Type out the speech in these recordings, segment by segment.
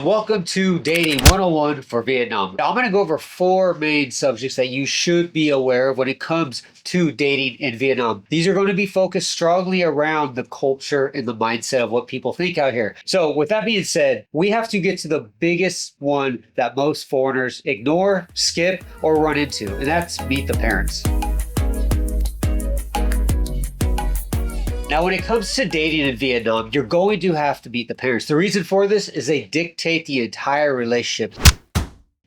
Welcome to Dating 101 for Vietnam. I'm going to go over 4 main subjects that you should be aware of when it comes to dating in Vietnam. These are going to be focused strongly around the culture and the mindset of what people think out here. So with that being said, we have to get to the biggest one that most foreigners ignore, skip, or run into, and that's meet the parents. Now, when it comes to dating in Vietnam, you're going to have to meet the parents. The reason for this is they dictate the entire relationship.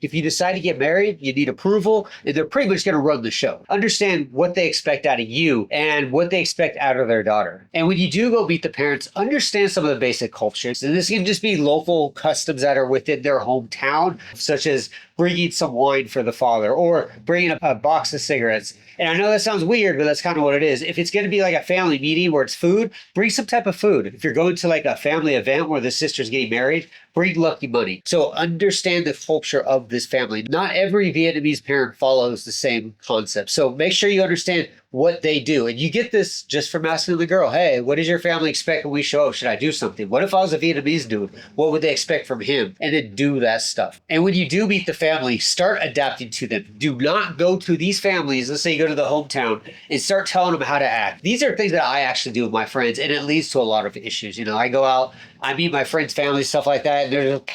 If you decide to get married, you need approval, and they're pretty much going to run the show. Understand what they expect out of you and what they expect out of their daughter. And when you do go meet the parents, understand some of the basic cultures. And this can just be local customs that are within their hometown, such as bringing some wine for the father or bringing a box of cigarettes. And I know that sounds weird, but that's kind of what it is. If it's going to be like a family meeting where it's food, bring some type of food. If you're going to like a family event where the sister's getting married, bring lucky money. So understand the culture of this family. Not every Vietnamese parent follows the same concept. So make sure you understand what they do. And you get this just from asking the girl, hey, what does your family expect when we show up? Should I do something? What if I was a Vietnamese dude? What would they expect from him? And then do that stuff. And when you do meet the family, start adapting to them. Do not go to these families, let's say you go to the hometown, and start telling them how to act. These are things that I actually do with my friends, and it leads to a lot of issues. You know, I go out, I meet my friends' families, stuff like that, and they're just,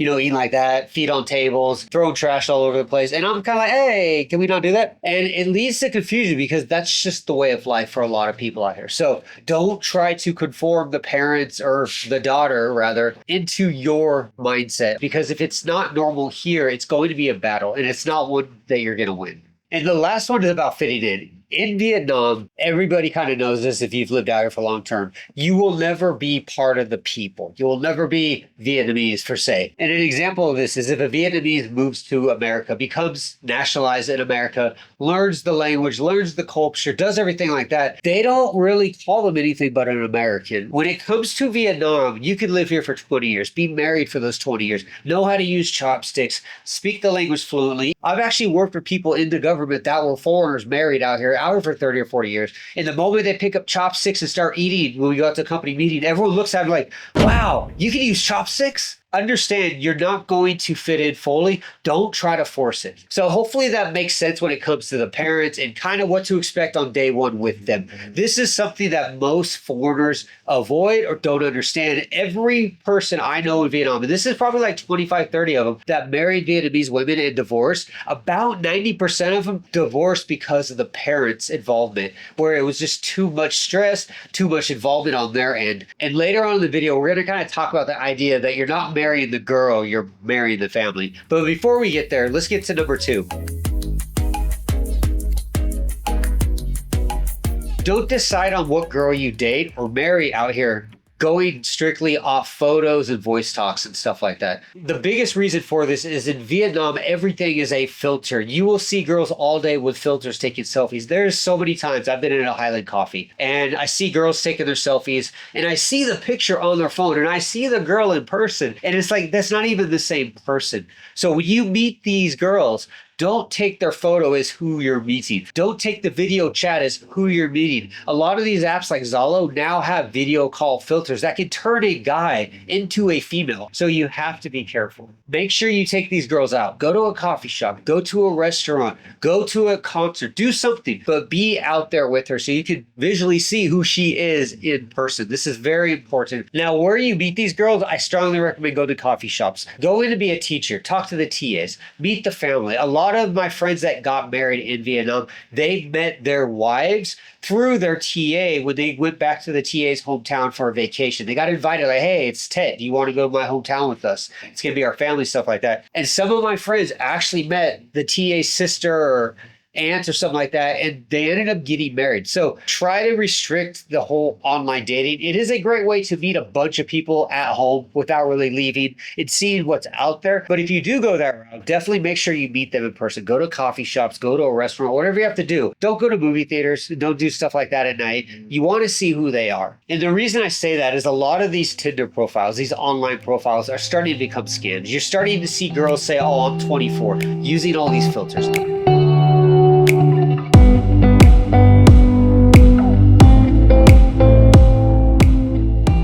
eating like that, feet on tables, throwing trash all over the place. And I'm kind of like, hey, can we not do that? And it leads to confusion because that's just the way of life for a lot of people out here. So don't try to conform the parents or the daughter rather into your mindset, because if it's not normal here, it's going to be a battle and it's not one that you're going to win. And the last one is about fitting in. In Vietnam, everybody kind of knows this if you've lived out here for long term. You will never be part of the people. You will never be Vietnamese per se. And an example of this is if a Vietnamese moves to America, becomes nationalized in America, learns the language, learns the culture, does everything like that, they don't really call them anything but an American. When it comes to Vietnam, you can live here for 20 years, be married for those 20 years, know how to use chopsticks, speak the language fluently. I've actually worked with people in the government that were foreigners married out here for 30 or 40 years. And the moment they pick up chopsticks and start eating, when we go out to a company meeting, everyone looks at them like, wow, you can use chopsticks? Understand you're not going to fit in fully. Don't try to force it. So hopefully that makes sense when it comes to the parents and kind of what to expect on day one with them. This is something that most foreigners avoid or don't understand. Every person I know in Vietnam, and this is probably like 25, 30 of them, that married Vietnamese women and divorced, about 90% of them divorced because of the parents' involvement, where it was just too much stress, too much involvement on their end. And later on in the video, we're going to kind of talk about the idea that you're not marrying the girl, you're marrying the family. But before we get there, let's get to number 2. Don't decide on what girl you date or marry out here going strictly off photos and voice talks and stuff like that. The biggest reason for this is in Vietnam, everything is a filter. You will see girls all day with filters taking selfies. There's so many times I've been in a Highland Coffee and I see girls taking their selfies and I see the picture on their phone and I see the girl in person and it's like, that's not even the same person. So when you meet these girls, don't take their photo as who you're meeting. Don't take the video chat as who you're meeting. A lot of these apps like Zalo now have video call filters that can turn a guy into a female. So you have to be careful. Make sure you take these girls out. Go to a coffee shop, go to a restaurant, go to a concert, do something, but be out there with her so you can visually see who she is in person. This is very important. Now, where you meet these girls, I strongly recommend go to coffee shops. Go in to be a teacher, talk to the TAs, meet the family. A lot of my friends that got married in Vietnam, they met their wives through their TA when they went back to the TA's hometown for a vacation. They got invited like, hey, it's Ted. Do you want to go to my hometown with us? It's going to be our family, stuff like that. And some of my friends actually met the TA's sister or aunt or something like that, and they ended up getting married. So try to restrict the whole online dating. It is a great way to meet a bunch of people at home without really leaving and seeing what's out there. But if you do go that route, definitely make sure you meet them in person. Go to coffee shops, go to a restaurant, whatever you have to do. Don't go to movie theaters. Don't do stuff like that at night. You want to see who they are. And the reason I say that is a lot of these Tinder profiles, these online profiles are starting to become scams. You're starting to see girls say, oh, I'm 24, using all these filters.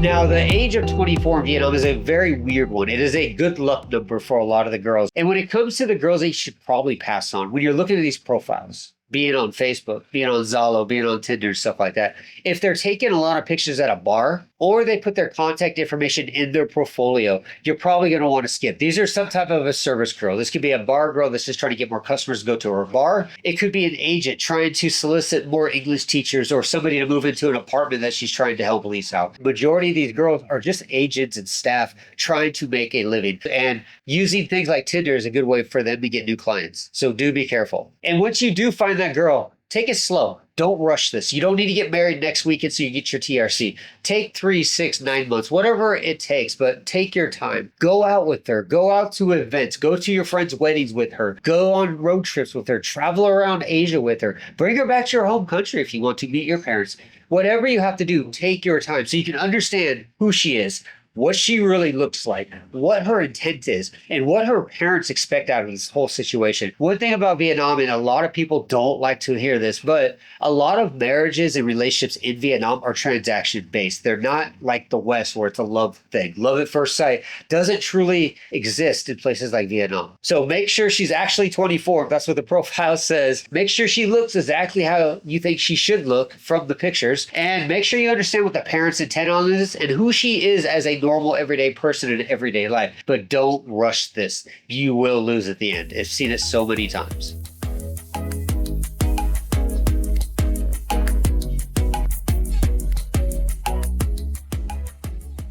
Now, the age of 24 in Vietnam is a very weird one. It is a good luck number for a lot of the girls. And when it comes to the girls that you should probably pass on, when you're looking at these profiles, being on Facebook, being on Zalo, being on Tinder, stuff like that, if they're taking a lot of pictures at a bar or they put their contact information in their portfolio, you're probably going to want to skip. These are some type of a service girl. This could be a bar girl that's just trying to get more customers to go to her bar. It could be an agent trying to solicit more English teachers or somebody to move into an apartment that she's trying to help lease out. Majority of these girls are just agents and staff trying to make a living, and using things like Tinder is a good way for them to get new clients. So do be careful. And once you do find that girl, take it slow. Don't rush this. You don't need to get married next weekend so you get your TRC. Take 3, 6, 9 months, whatever it takes, but take your time. Go out with her. Go out to events. Go to your friends' weddings with her. Go on road trips with her. Travel around Asia with her. Bring her back to your home country if you want to meet your parents. Whatever you have to do, take your time so you can understand who she is, what she really looks like, what her intent is, and what her parents expect out of this whole situation. One thing about Vietnam, and a lot of people don't like to hear this, but a lot of marriages and relationships in Vietnam are transaction-based. They're not like the West where it's a love thing. Love at first sight doesn't truly exist in places like Vietnam. So make sure she's actually 24, if that's what the profile says. Make sure she looks exactly how you think she should look from the pictures, and make sure you understand what the parents' intent on this and who she is as a normal everyday person in everyday life. But don't rush this. You will lose at the end. I've seen it so many times.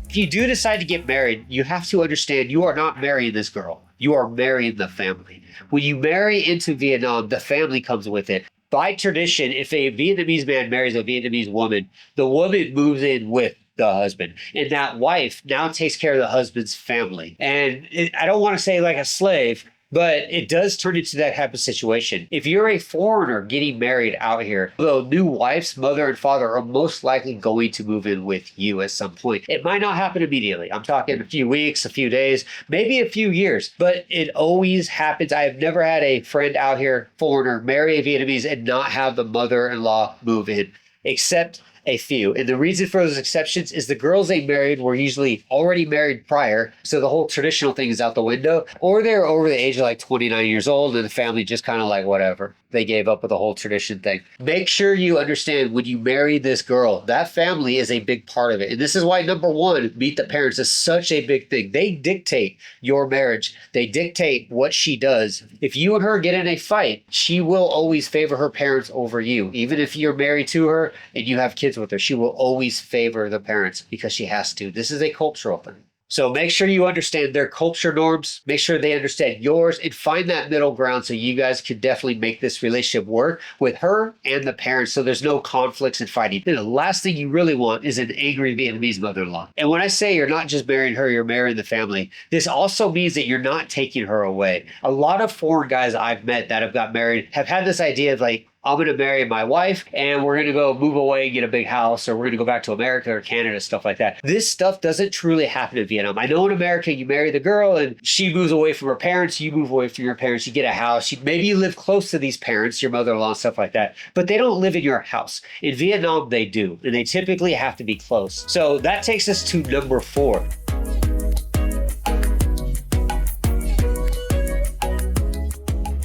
If you do decide to get married, you have to understand you are not marrying this girl. You are marrying the family. When you marry into Vietnam, the family comes with it. By tradition, if a Vietnamese man marries a Vietnamese woman, the woman moves in with the husband, and that wife now takes care of the husband's family. And I don't want to say like a slave, but it does turn into that type of situation. If you're a foreigner getting married out here, the new wife's mother and father are most likely going to move in with you at some point. It might not happen immediately. I'm talking a few weeks, a few days, maybe a few years, but it always happens. I have never had a friend out here, foreigner, marry a Vietnamese and not have the mother-in-law move in, except a few. And the reason for those exceptions is the girls they married were usually already married prior, so the whole traditional thing is out the window, or they're over the age of like 29 years old and the family just kind of like whatever. They gave up with the whole tradition thing. Make sure you understand when you marry this girl, that family is a big part of it. And this is why, number one, meet the parents is such a big thing. They dictate your marriage. They dictate what she does. If you and her get in a fight, she will always favor her parents over you. Even if you're married to her and you have kids with her, she will always favor the parents because she has to. This is a cultural thing. So make sure you understand their culture norms, make sure they understand yours, and find that middle ground so you guys can definitely make this relationship work with her and the parents so there's no conflicts and fighting. And the last thing you really want is an angry Vietnamese mother-in-law. And when I say you're not just marrying her, you're marrying the family, this also means that you're not taking her away. A lot of foreign guys I've met that have got married have had this idea of like, I'm going to marry my wife and we're going to go move away and get a big house, or we're going to go back to America or Canada, stuff like that. This stuff doesn't truly happen in Vietnam. I know in America, you marry the girl and she moves away from her parents, you move away from your parents, you get a house. Maybe you live close to these parents, your mother-in-law, stuff like that, but they don't live in your house. In Vietnam, they do, and they typically have to be close. So that takes us to number 4.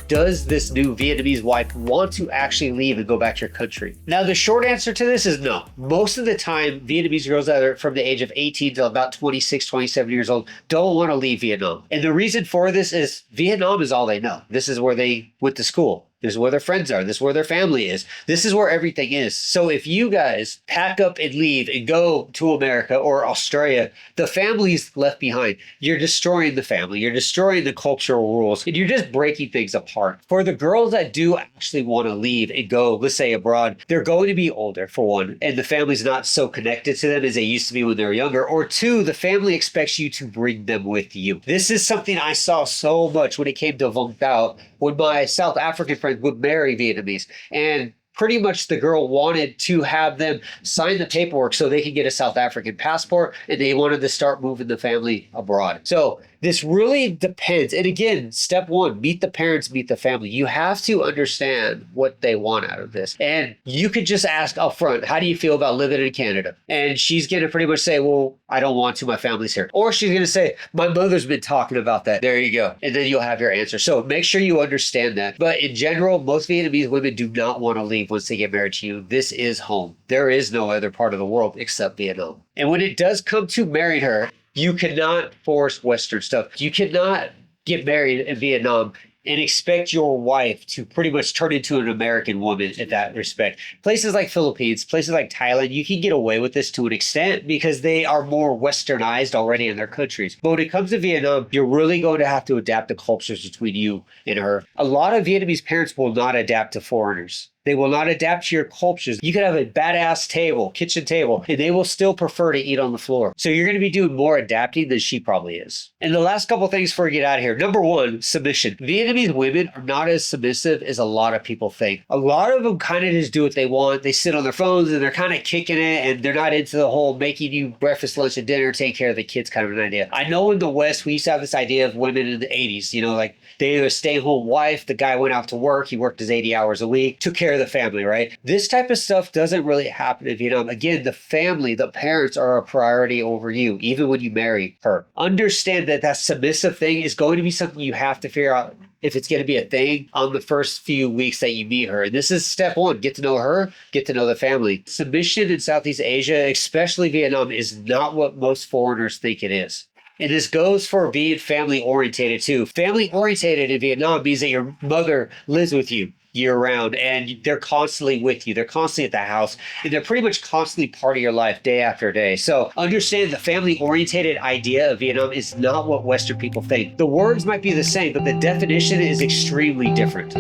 Does this new Vietnamese wife want to actually leave and go back to your country? Now, the short answer to this is no. Most of the time, Vietnamese girls that are from the age of 18 to about 26, 27 years old don't want to leave Vietnam. And the reason for this is Vietnam is all they know. This is where they went to school. This is where their friends are. This is where their family is. This is where everything is. So if you guys pack up and leave and go to America or Australia, the family's left behind. You're destroying the family. You're destroying the cultural rules, and you're just breaking things apart. For the girls that do actually want to leave and go, let's say abroad, they're going to be older, for one, and the family's not so connected to them as they used to be when they were younger. Or two, the family expects you to bring them with you. This is something I saw so much when it came to Vung Tao, when my South African friends would marry Vietnamese, and pretty much the girl wanted to have them sign the paperwork so they could get a South African passport, and they wanted to start moving the family abroad. So This really depends. And again, step one, meet the parents, meet the family. You have to understand what they want out of this. And you could just ask up front, how do you feel about living in Canada? And she's going to pretty much say, well, I don't want to. My family's here. Or she's going to say, my mother's been talking about that. There you go. And then you'll have your answer. So make sure you understand that. But in general, most Vietnamese women do not want to leave once they get married to you. This is home. There is no other part of the world except Vietnam. And when it does come to marrying her, you cannot force Western stuff. You cannot get married in Vietnam and expect your wife to pretty much turn into an American woman in that respect. Places like Philippines, places like Thailand, you can get away with this to an extent because they are more westernized already in their countries. But when it comes to Vietnam, you're really going to have to adapt the cultures between you and her. A lot of Vietnamese parents will not adapt to foreigners. They will not adapt to your cultures. You could have a badass table, kitchen table, and they will still prefer to eat on the floor. So you're going to be doing more adapting than she probably is. And the last couple things before we get out of here. Number one, submission. Vietnamese women are not as submissive as a lot of people think. A lot of them kind of just do what they want. They sit on their phones and they're kind of kicking it, and they're not into the whole making you breakfast, lunch, and dinner, take care of the kids kind of an idea. I know in the West, we used to have this idea of women in the 80s, you know, like they were a stay-at-home wife. The guy went out to work. He worked his 80 hours a week, took care of the family, right? This type of stuff doesn't really happen in Vietnam. Again, the family, the parents are a priority over you, even when you marry her. Understand that that submissive thing is going to be something you have to figure out if it's going to be a thing on the first few weeks that you meet her. And this is step one. Get to know her, get to know the family. Submission in Southeast Asia, especially Vietnam, is not what most foreigners think it is. And this goes for being family orientated too. Family orientated in Vietnam means that your mother lives with you year round and they're constantly with you. They're constantly at the house and they're pretty much constantly part of your life day after day. So understand the family orientated idea of Vietnam is not what Western people think. The words might be the same, but the definition is extremely different.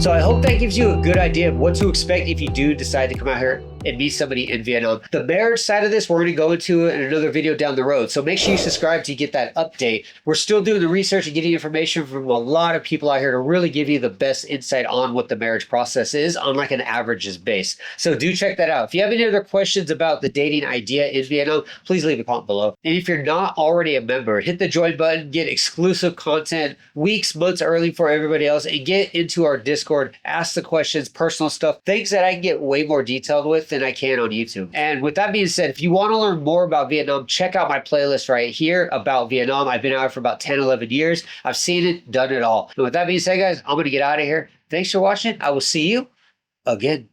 So I hope that gives you a good idea of what to expect if you do decide to come out here and meet somebody in Vietnam. The marriage side of this, we're going to go into in another video down the road. So make sure you subscribe to get that update. We're still doing the research and getting information from a lot of people out here to really give you the best insight on what the marriage process is on like an averages base. So do check that out. If you have any other questions about the dating idea in Vietnam, please leave a comment below. And if you're not already a member, hit the join button, get exclusive content weeks, months early for everybody else, and get into our Discord, ask the questions, personal stuff, things that I can get way more detailed with than I can on YouTube. And with that being said, if you want to learn more about Vietnam, check out my playlist right here about Vietnam. I've been out for about 10, 11 years. I've seen it, done it all. And with that being said, guys, I'm going to get out of here. Thanks for watching. I will see you again.